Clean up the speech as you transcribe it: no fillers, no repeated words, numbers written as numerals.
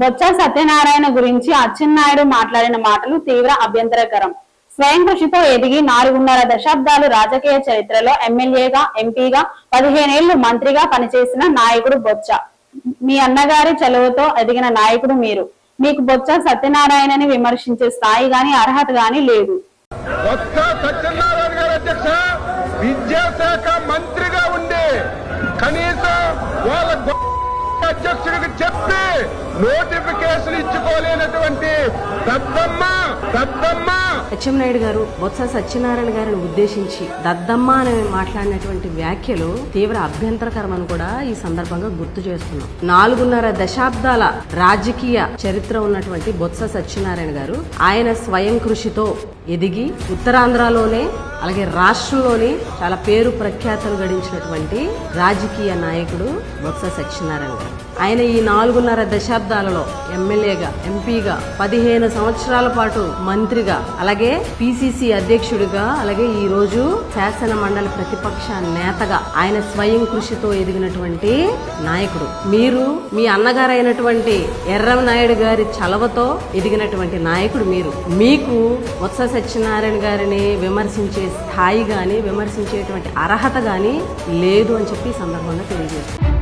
బొత్స సత్యనారాయణ గురించి అచ్చెన్నాయుడు మాట్లాడిన మాటలు తీవ్ర అభ్యంతరకరం. స్వయం కృషితో ఎదిగి 4.5 దశాబ్దాలు రాజకీయ చరిత్రలో ఎమ్మెల్యేగా, ఎంపీగా, 15 ఏళ్లు మంత్రిగా పనిచేసిన నాయకుడు బొత్స. మీ అన్నగారి చలువతో ఎదిగిన నాయకుడు మీరు. మీకు బొత్స సత్యనారాయణని విమర్శించే స్థాయి గాని అర్హత గాని లేదు. విద్యాశాఖ మంత్రిగా ఉండి కనీసం వాళ్ళ అధ్యక్షుడికి చెప్పి నోటిఫికేషన్ ఇచ్చుకోలేనటువంటి దద్దమ్మ అచ్చెన్నాయుడు గారు బొత్స సత్యనారాయణ గారిని ఉద్దేశించి దద్దమ్మ అని మాట్లాడినటువంటి వ్యాఖ్యలు తీవ్ర అభ్యంతరకరమని కూడా ఈ సందర్భంగా గుర్తు చేస్తున్నాం. 4.5 దశాబ్దాల రాజకీయ చరిత్ర ఉన్నటువంటి బొత్స సత్యనారాయణ గారు ఆయన స్వయం కృషితో ఎదిగి ఉత్తరాంధ్రలోనే అలాగే రాష్ట్రంలోని చాలా పేరు ప్రఖ్యాతలు గడించినటువంటి రాజకీయ నాయకుడు బొత్స సత్యనారాయణ గారు. ఆయన ఈ 4.5 దశాబ్దాలలో ఎమ్మెల్యేగా, ఎంపీగా, 15 సంవత్సరాల పాటు మంత్రిగా, అలాగే పిసిసి అధ్యక్షుడిగా, అలాగే ఈ రోజు శాసన మండలి ప్రతిపక్ష నేతగా ఆయన స్వయం కృషితో ఎదిగినటువంటి నాయకుడు. మీరు మీ అన్నగారైనటువంటి ఎర్రనాయుడు గారి చలవతో ఎదిగినటువంటి నాయకుడు మీరు. మీకు బొత్స సత్యనారాయణ గారిని విమర్శించే స్థాయి గాని, విమర్శించేటువంటి అర్హత గాని లేదు అని చెప్పి ఈ సందర్భంగా తెలియజేస్తారు.